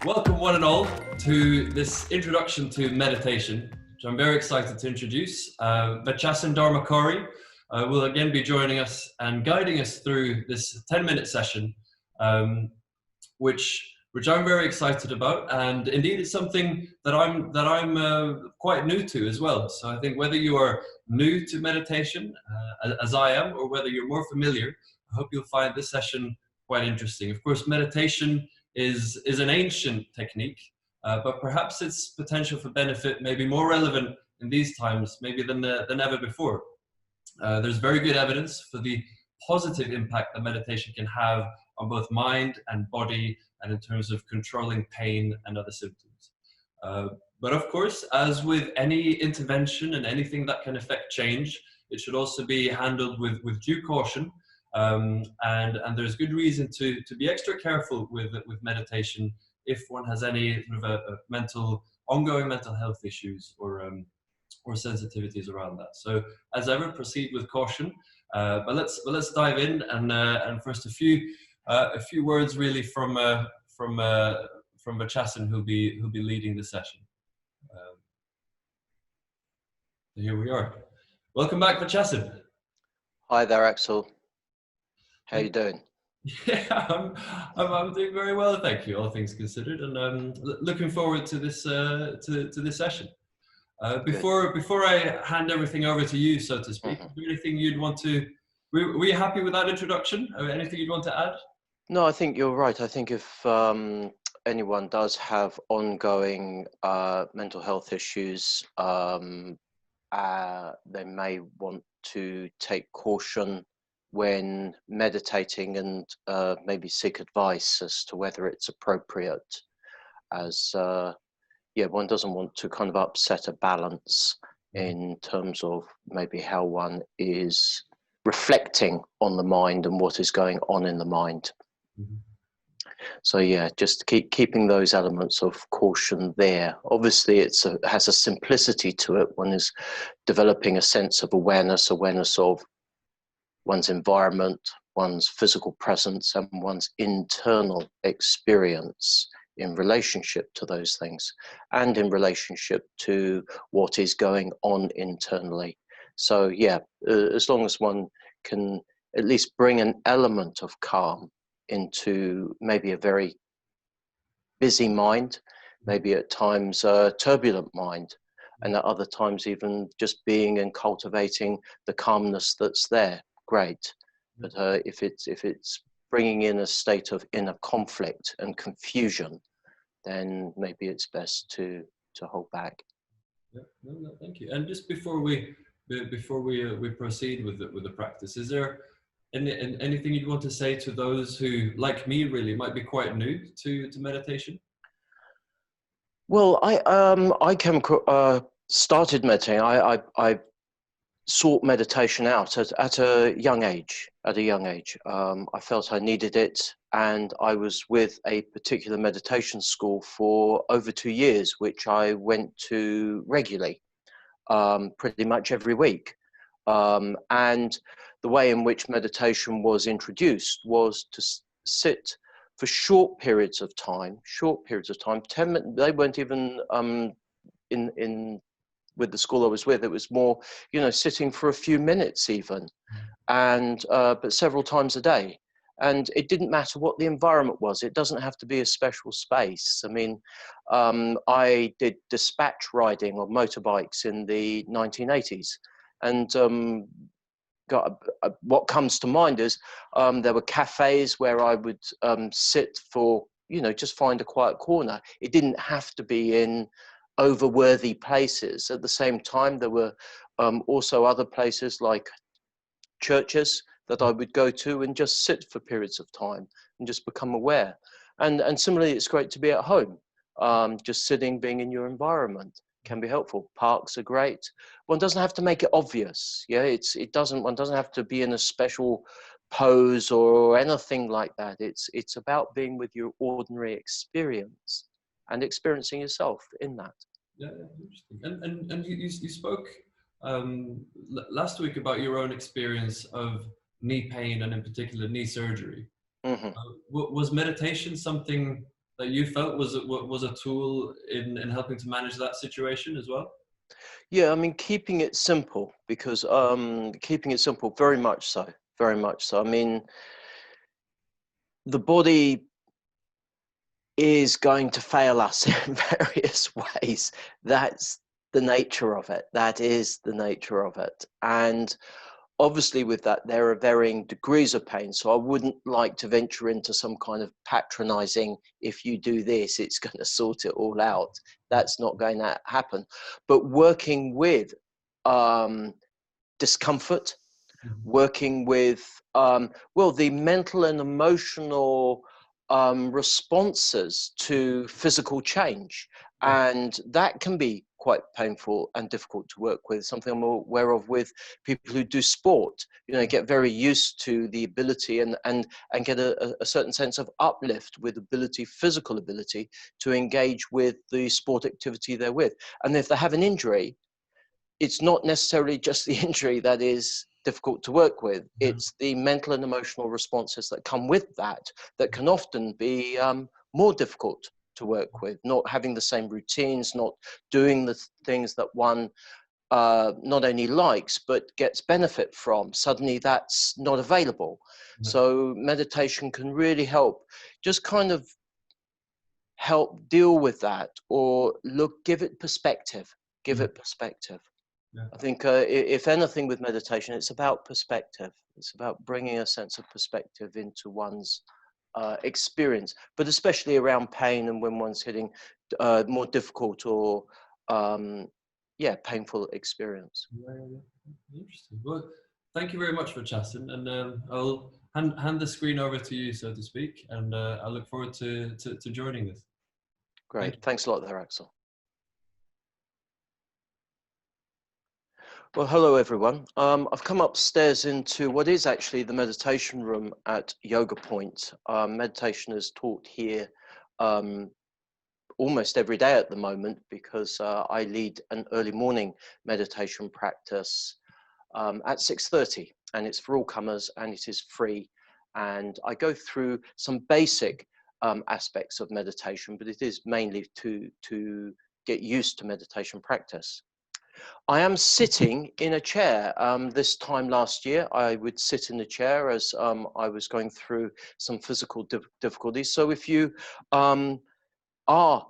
Welcome one and all to this introduction to meditation, which I'm very excited to introduce. Vaccasin will again be joining us and guiding us through this 10-minute session, which I'm very excited about, and indeed it's something that I'm quite new to as well. So I think whether you are new to meditation, as I am, or whether you're more familiar, I hope you'll find this session quite interesting. Of course, meditation is an ancient technique, but perhaps its potential for benefit may be more relevant in these times, maybe than ever before. There's very good evidence for the positive impact that meditation can have on both mind and body, and in terms of controlling pain and other symptoms. But of course, as with any intervention and anything that can affect change, it should also be handled with due caution. And there's good reason to be extra careful with meditation if one has any sort of ongoing mental health issues or sensitivities around that. So as ever, proceed with caution. But let's dive in, and first a few words really from Vaccasin, who'll be leading the session. Here we are. Welcome back, Vaccasin. Hi there, Axel. How you doing? Yeah, I'm doing very well, thank you, all things considered, and I'm looking forward to this to this session. Before I hand everything over to you, so to speak, is there anything you'd want to? Were you happy with that introduction? Anything you'd want to add? No, I think you're right. I think if anyone does have ongoing mental health issues, they may want to take caution when meditating, and maybe seek advice as to whether it's appropriate, as one doesn't want to kind of upset a balance in terms of maybe how one is reflecting on the mind and what is going on in the mind. Mm-hmm. So yeah, just keeping those elements of caution there. Obviously it has a simplicity to it. One is developing a sense of awareness of one's environment, one's physical presence, and one's internal experience in relationship to those things, and in relationship to what is going on internally. So yeah, as long as one can at least bring an element of calm into maybe a very busy mind, maybe at times a turbulent mind, and at other times even just being and cultivating the calmness that's there, great. But if it's bringing in a state of inner conflict and confusion, then maybe it's best to hold back. Yeah, no, thank you. And just before we proceed with the practice, is there anything you'd want to say to those who, like me, really might be quite new to meditation? Well, I started meditating. I sought meditation out at a young age. I felt I needed it, and I was with a particular meditation school for over 2 years, which I went to regularly, pretty much every week. And the way in which meditation was introduced was to sit for short periods of time, 10 minutes. They weren't even in with the school I was with. It was more, sitting for a few minutes even, and but several times a day. And it didn't matter what the environment was. It doesn't have to be a special space. I mean, I did dispatch riding on motorbikes in the 1980s, and what comes to mind is there were cafes where I would sit for, just find a quiet corner. It didn't have to be in overworthy places. At the same time, there were also other places like churches that I would go to and just sit for periods of time and just become aware. And similarly, it's great to be at home. Just sitting, being in your environment can be helpful. Parks are great. One doesn't have to make it obvious. Yeah, one doesn't have to be in a special pose or anything like that. It's about being with your ordinary experience and experiencing yourself in that. Yeah, interesting. And you spoke last week about your own experience of knee pain, and in particular knee surgery. Mm-hmm. Was meditation something that you felt was a tool in helping to manage that situation as well? Yeah, I mean, keeping it simple, because keeping it simple, very much so, very much so. I mean, the body is going to fail us in various ways. That's the nature of it. That is the nature of it. And obviously with that, there are varying degrees of pain. So I wouldn't like to venture into some kind of patronizing, if you do this, it's going to sort it all out. That's not going to happen. But working with discomfort, working with, well, the mental and emotional responses to physical change. Yeah. And that can be quite painful and difficult to work with. Something I'm aware of with people who do sport, you know, get very used to the ability and get a certain sense of uplift with ability, physical ability to engage with the sport activity they're with. And if they have an injury, it's not necessarily just the injury that is difficult to work with. It's the mental and emotional responses that come with that that can often be more difficult to work with. Not having the same routines, not doing the things that one not only likes but gets benefit from. Suddenly that's not available. So meditation can really help, just kind of help deal with that, or give it perspective. Give it perspective. Yeah. I think if anything with meditation, it's about perspective. It's about bringing a sense of perspective into one's experience, but especially around pain and when one's hitting more difficult or painful experience. Interesting. Well, thank you very much for chatting, and I'll hand the screen over to you, so to speak, and I look forward to joining this. Thank Great. you. Thanks a lot there, Axel. Well, hello everyone. I've come upstairs into what is actually the meditation room at Yoga Point. Meditation is taught here almost every day at the moment, because I lead an early morning meditation practice at 6:30, and it's for all comers and it is free. And I go through some basic aspects of meditation, but it is mainly to get used to meditation practice. I am sitting in a chair. This time last year, I would sit in a chair as I was going through some physical difficulties. So if you are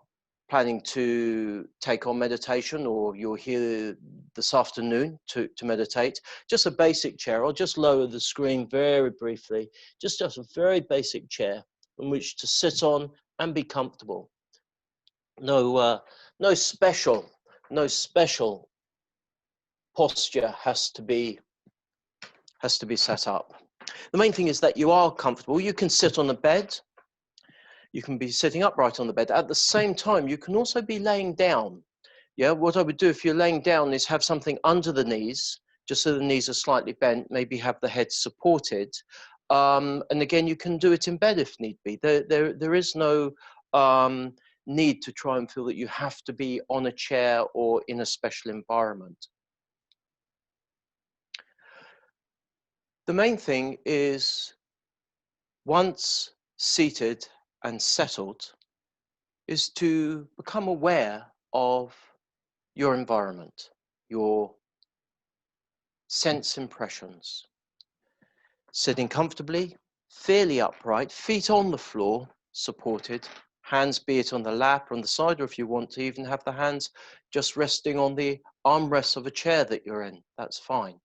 planning to take on meditation, or you're here this afternoon to meditate, just a basic chair. I'll just lower the screen very briefly. Just a very basic chair in which to sit on and be comfortable. No special posture has to be set up. The main thing is that you are comfortable. You can sit on a bed. You can be sitting upright on the bed. At the same time, you can also be laying down. Yeah, what I would do if you're laying down is have something under the knees, just so the knees are slightly bent, maybe have the head supported. And again, you can do it in bed if need be. There is no need to try and feel that you have to be on a chair or in a special environment. The main thing is, once seated and settled, is to become aware of your environment, your sense impressions. Sitting comfortably, fairly upright, feet on the floor, supported, hands be it on the lap or on the side, or if you want to even have the hands just resting on the armrests of a chair that you're in, that's fine.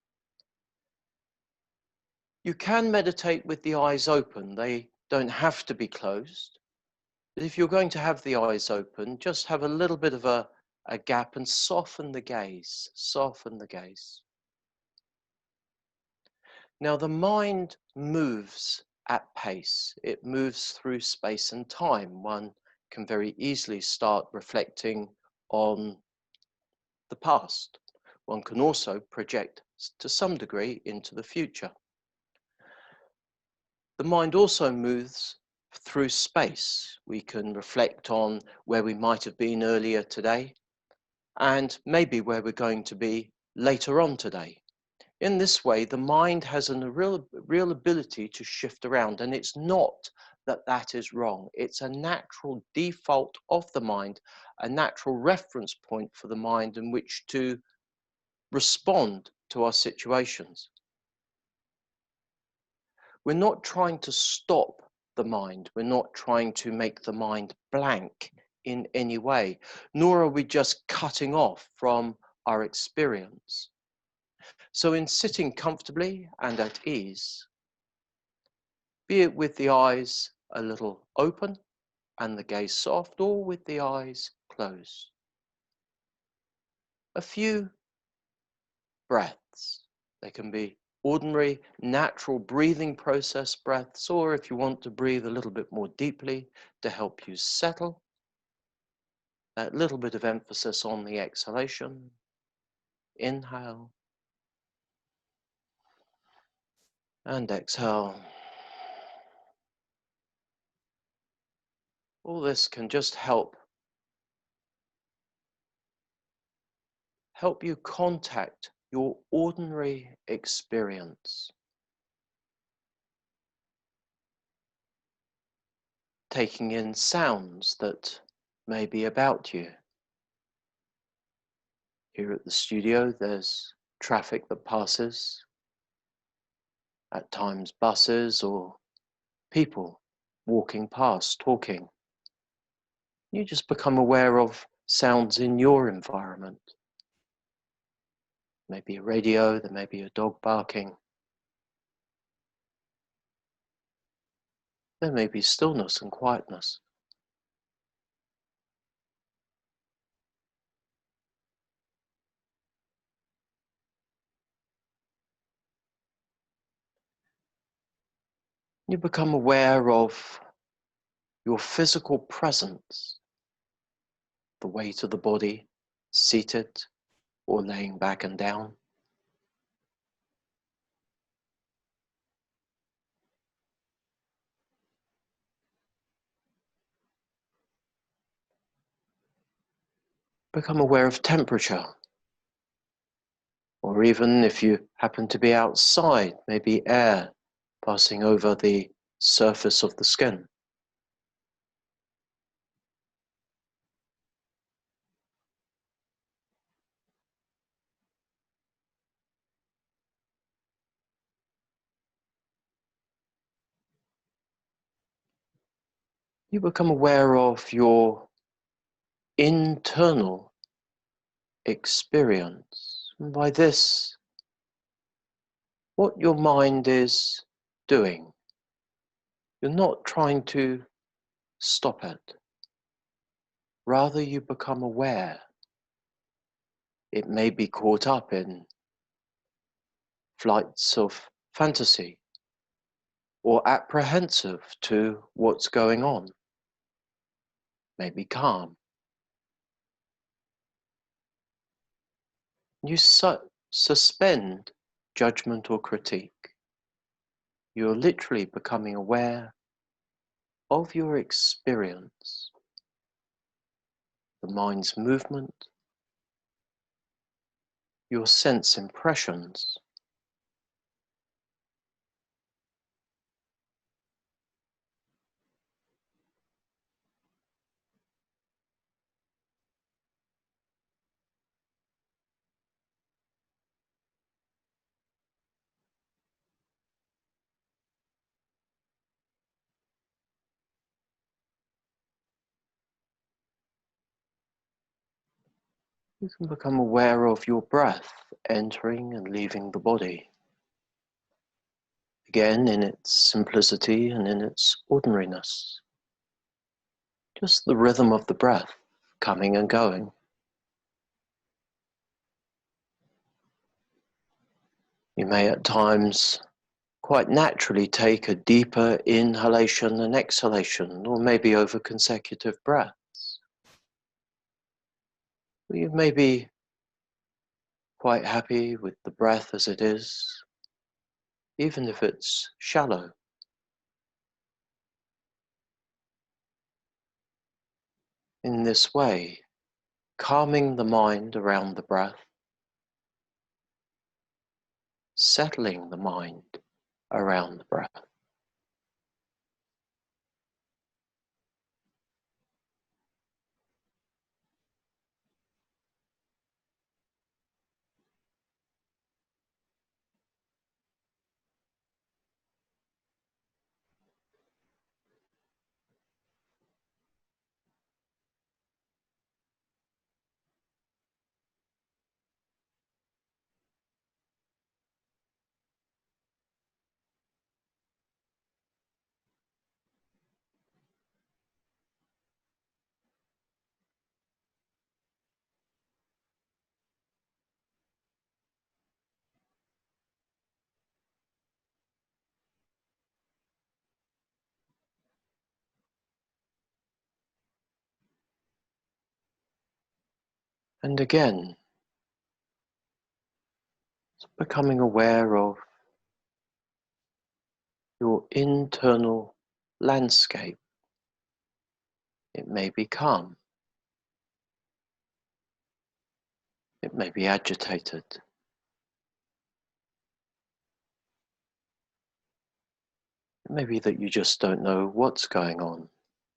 You can meditate with the eyes open. They don't have to be closed. But if you're going to have the eyes open, just have a little bit of a gap and soften the gaze. Soften the gaze. Now, the mind moves at pace. It moves through space and time. One can very easily start reflecting on the past. One can also project to some degree into the future. The mind also moves through space. We can reflect on where we might have been earlier today, and maybe where we're going to be later on today. In this way, the mind has a real ability to shift around, and it's not that that is wrong. It's a natural default of the mind, a natural reference point for the mind in which to respond to our situations. We're not trying to stop the mind. We're not trying to make the mind blank in any way, nor are we just cutting off from our experience. So in sitting comfortably and at ease, be it with the eyes a little open and the gaze soft, or with the eyes closed, a few breaths. They can be ordinary, natural breathing process breaths, or if you want to breathe a little bit more deeply to help you settle, that little bit of emphasis on the exhalation. Inhale and exhale. All this can just help you contact your ordinary experience, taking in sounds that may be about you. Here at the studio, there's traffic that passes, at times buses or people walking past, talking. You just become aware of sounds in your environment. Maybe a radio, there may be a dog barking. There may be stillness and quietness. You become aware of your physical presence, the weight of the body, seated or laying back and down. Become aware of temperature, or even if you happen to be outside, maybe air passing over the surface of the skin. You become aware of your internal experience. And by this, what your mind is doing. You're not trying to stop it. Rather, you become aware. It may be caught up in flights of fantasy or apprehensive to what's going on. Maybe calm. You suspend judgment or critique. You're literally becoming aware of your experience, the mind's movement, your sense impressions. You can become aware of your breath entering and leaving the body. Again, in its simplicity and in its ordinariness. Just the rhythm of the breath, coming and going. You may at times quite naturally take a deeper inhalation and exhalation, or maybe over consecutive breaths. You may be quite happy with the breath as it is, even if it's shallow. In this way, calming the mind around the breath, settling the mind around the breath. And again, becoming aware of your internal landscape. It may be calm. It may be agitated. It may be that you just don't know what's going on.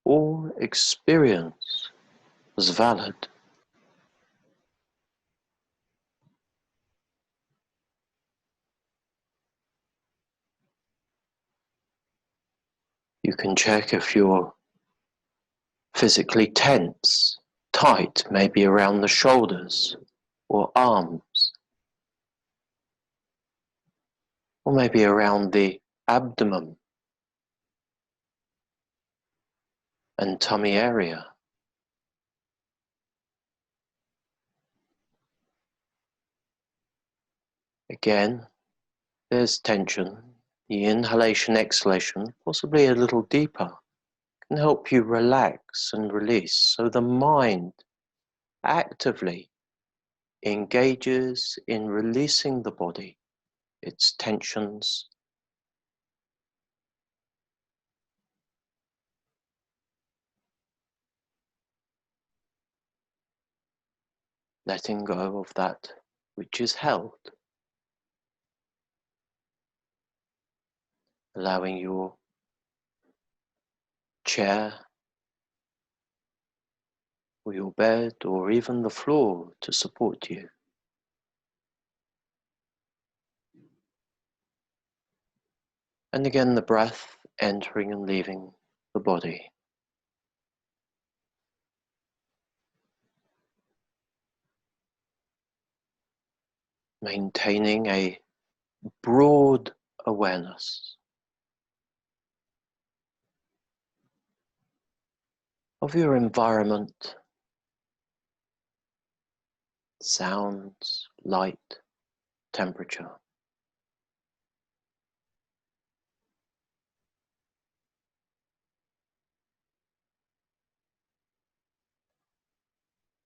All experience is valid. You can check if you're physically tense, tight, maybe around the shoulders or arms, or maybe around the abdomen and tummy area. Again, there's tension. The inhalation, exhalation, possibly a little deeper, can help you relax and release, so the mind actively engages in releasing the body, its tensions, letting go of that which is held, allowing your chair or your bed or even the floor to support you. And again, the breath entering and leaving the body. Maintaining a broad awareness of your environment, sounds, light, temperature.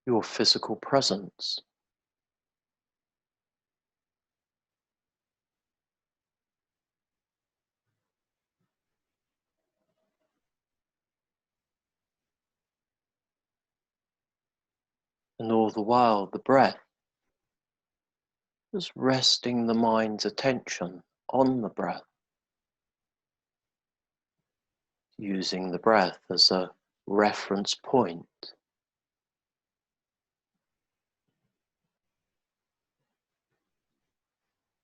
Your physical presence. And all the while, the breath is resting the mind's attention on the breath, using the breath as a reference point,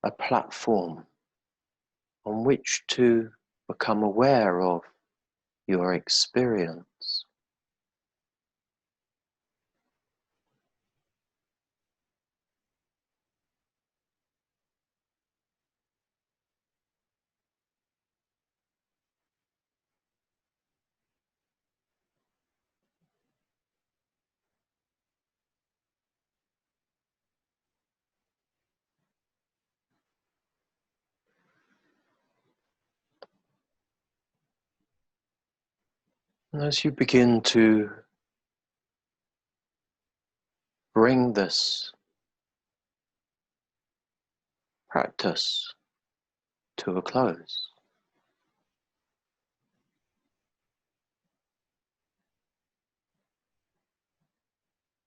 a platform on which to become aware of your experience. And as you begin to bring this practice to a close,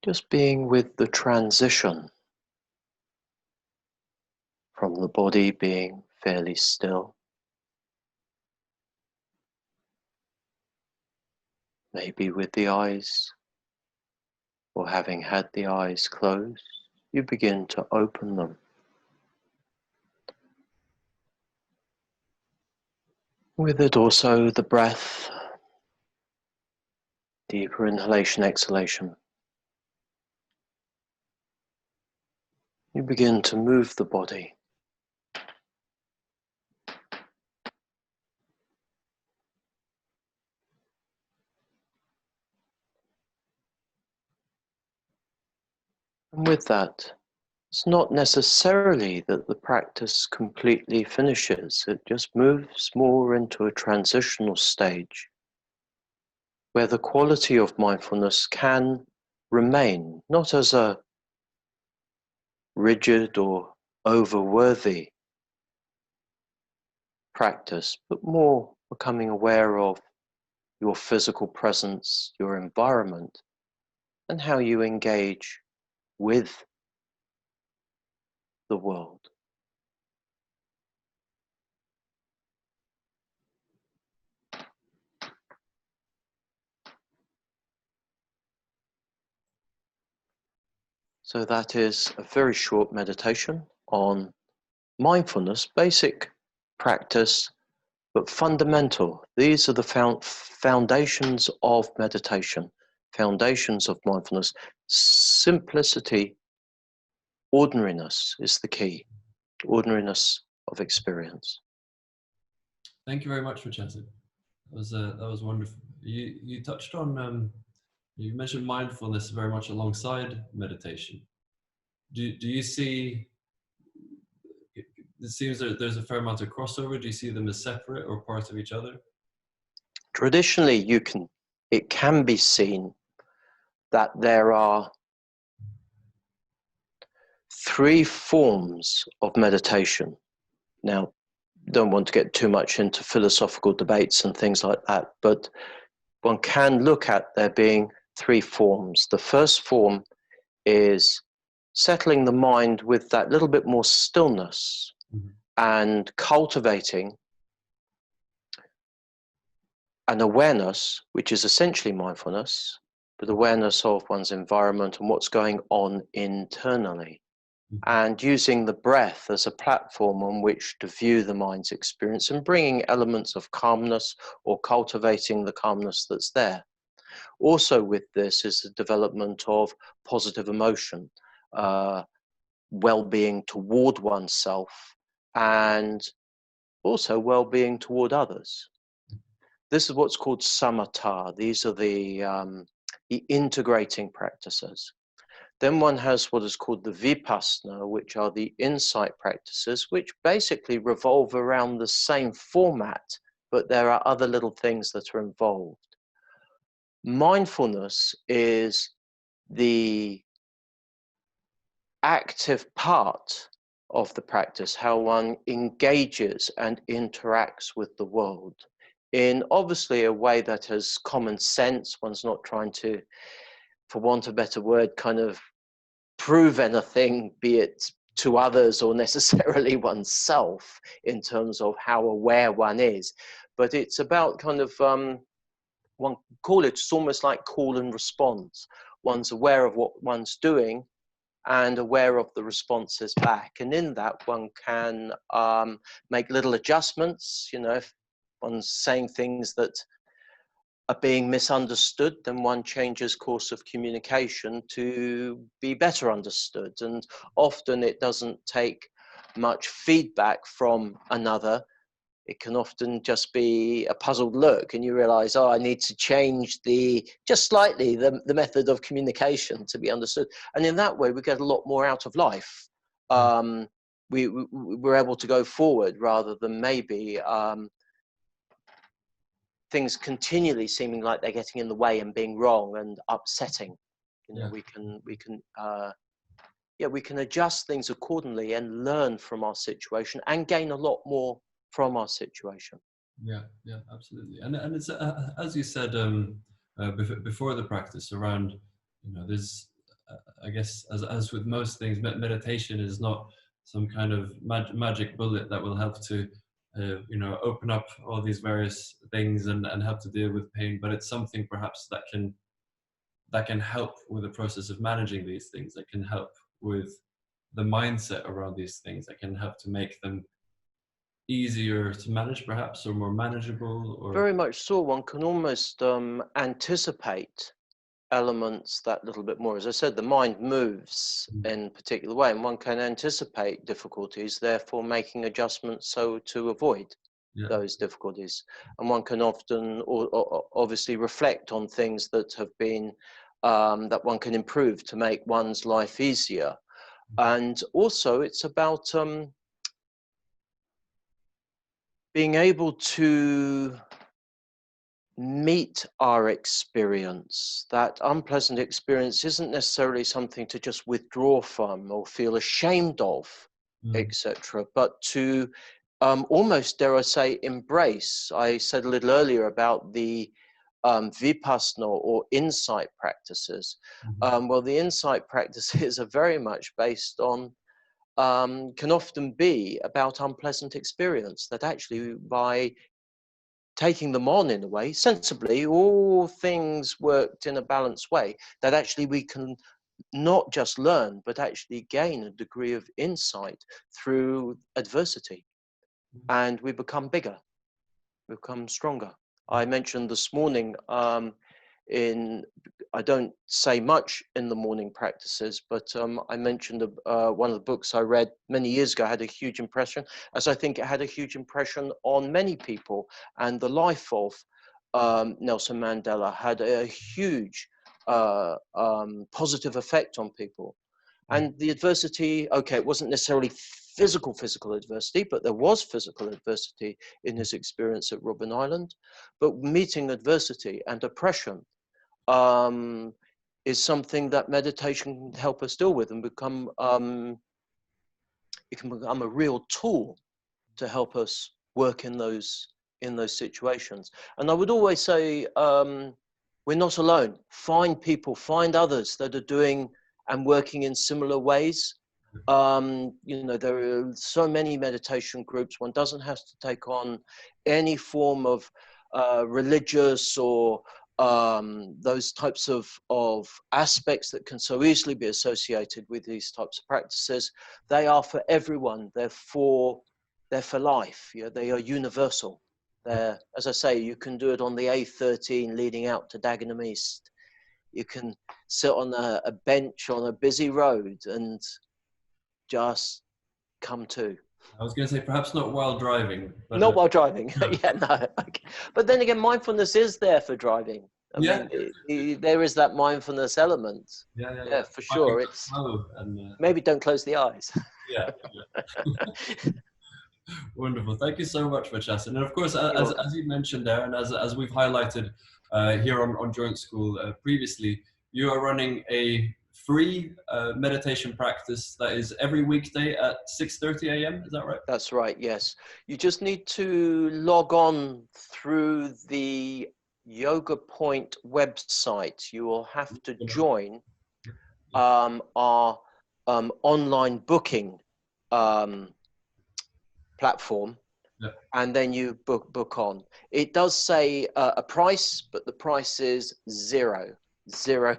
just being with the transition from the body being fairly still, maybe with the eyes, or having had the eyes closed, you begin to open them. With it also the breath, deeper inhalation, exhalation. You begin to move the body. And with that, it's not necessarily that the practice completely finishes. It just moves more into a transitional stage where the quality of mindfulness can remain, not as a rigid or overworthy practice, but more becoming aware of your physical presence, your environment, and how you engage with the world. So that is a very short meditation on mindfulness, basic practice, but fundamental. These are the foundations of meditation, foundations of mindfulness. Simplicity, ordinariness is the key, ordinariness of experience. Thank you very much, Vaccasin. That was wonderful. You touched on you mentioned mindfulness very much alongside meditation. Do you see? It seems that there's a fair amount of crossover. Do you see them as separate or parts of each other? Traditionally, it can be seen that there are three forms of meditation. Now, don't want to get too much into philosophical debates and things like that, but one can look at there being three forms. The first form is settling the mind with that little bit more stillness and cultivating an awareness, which is essentially mindfulness, but awareness of one's environment and what's going on internally. And using the breath as a platform on which to view the mind's experience and bringing elements of calmness or cultivating the calmness that's there. Also with this is the development of positive emotion, well-being toward oneself, and also well-being toward others. This is what's called samatha. These are the integrating practices. Then one has what is called the vipassana, which are the insight practices, which basically revolve around the same format, but there are other little things that are involved. Mindfulness is the active part of the practice, how one engages and interacts with the world in obviously a way that has common sense. One's not trying to, for want of a better word, kind of prove anything, be it to others or necessarily oneself, in terms of how aware one is. But it's about kind of, one call it's almost like call and response. One's aware of what one's doing and aware of the responses back. And in that, one can make little adjustments. You know, if one's saying things that are being misunderstood, then one changes course of communication to be better understood. And often it doesn't take much feedback from another. It can often just be a puzzled look and you realize, oh, I need to change just slightly the method of communication to be understood. And in that way, we get a lot more out of life. We're able to go forward rather than maybe things continually seeming like they're getting in the way and being wrong and upsetting. You know, we can adjust things accordingly and learn from our situation and gain a lot more from our situation. Yeah, absolutely. And it's as you said before the practice around, you know, there's I guess as with most things, meditation is not some kind of magic bullet that will help to you know, open up all these various things and help to deal with pain, but it's something perhaps that can help with the process of managing these things, that can help with the mindset around these things, that can help to make them easier to manage perhaps, or more manageable. Or very much so. One can almost anticipate elements that little bit more. As I said, the mind moves in a particular way and one can anticipate difficulties, therefore making adjustments so to avoid those difficulties. And one can often obviously reflect on things that have been that one can improve to make one's life easier. And also it's about being able to meet our experience. That unpleasant experience isn't necessarily something to just withdraw from or feel ashamed of, etc., but to almost, dare I say, embrace. I said a little earlier about the Vipassana or insight practices. Well, the insight practices are very much based on, can often be about unpleasant experience, that actually by taking them on in a way, sensibly, all things worked in a balanced way, that actually we can not just learn, but actually gain a degree of insight through adversity. And we become bigger, we become stronger. I mentioned this morning I don't say much in the morning practices, but I mentioned one of the books I read many years ago had a huge impression, as I think it had a huge impression on many people. And the life of Nelson Mandela had a huge positive effect on people. And the adversity, okay, it wasn't necessarily physical adversity, but there was physical adversity in his experience at Robben Island. But meeting adversity and oppression is something that meditation can help us deal with, and become it can become a real tool to help us work in those situations. And I would always say, we're not alone. Find people, find others that are doing and working in similar ways. There are so many meditation groups. One doesn't have to take on any form of religious or those types of aspects that can so easily be associated with these types of practices. They are for everyone. They're for life. Yeah, they are universal. They're, as I say, you can do it on the A13 leading out to Dagenham East. You can sit on a bench on a busy road and just come to. I was going to say perhaps not while driving, but Not while driving. no. Yeah, no. Okay. But then again, mindfulness is there for driving. I mean, there is that mindfulness element. Yeah, for sure. It's maybe don't close the eyes. Yeah. Wonderful. Thank you so much, Vaccasin. And of course, as you mentioned there, and as we've highlighted here on Joint School previously, you are running a free meditation practice that is every weekday at 6:30 a.m. Is that right? That's right, yes. You just need to log on through the Yoga Point website. You will have to join our online booking platform, and then you book on. It does say a price, but the price is £0. Very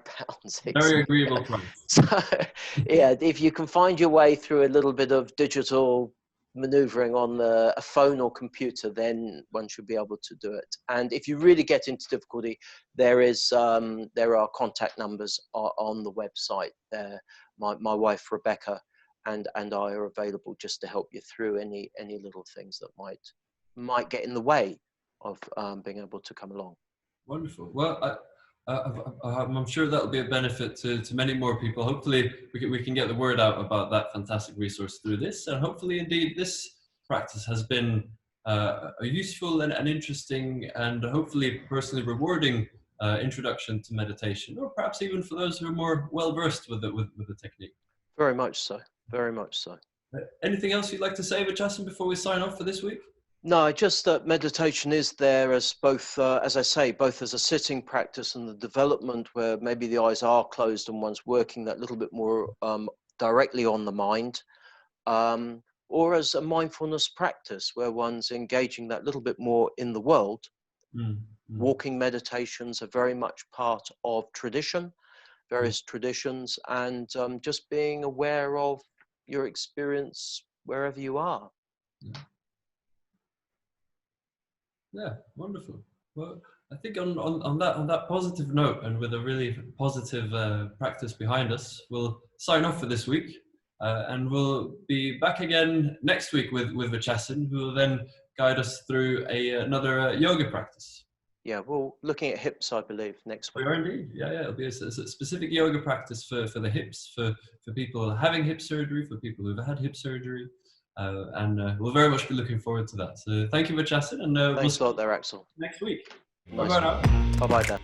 agreeable price. So, yeah, if you can find your way through a little bit of digital maneuvering on a phone or computer, then one should be able to do it. And if you really get into difficulty, there are contact numbers on the website. My wife Rebecca and I are available just to help you through any little things that might get in the way of being able to come along. Wonderful. Well, I'm sure that'll be a benefit to many more people. Hopefully we can get the word out about that fantastic resource through this, and hopefully indeed this practice has been a useful and interesting and hopefully personally rewarding introduction to meditation, or perhaps even for those who are more well versed with the technique. Very much so. Very much so. Anything else you'd like to say, Vaccasin, before we sign off for this week? No, just that meditation is there as both, as I say, both as a sitting practice and the development where maybe the eyes are closed and one's working that little bit more directly on the mind, or as a mindfulness practice where one's engaging that little bit more in the world. Walking meditations are very much part of various traditions, and just being aware of your experience wherever you are. Yeah, wonderful. Well, I think on that positive note, and with a really positive practice behind us, we'll sign off for this week, and we'll be back again next week with Vaccasin, who will then guide us through another yoga practice. Yeah, well, looking at hips, I believe, next week. We are indeed. Yeah. It'll be a specific yoga practice for the hips, for people having hip surgery, for people who've had hip surgery. And we'll very much be looking forward to that. So thank you, Vaccasin, and thanks a lot there, Axel. Next week. Bye bye now. Bye bye, Dan.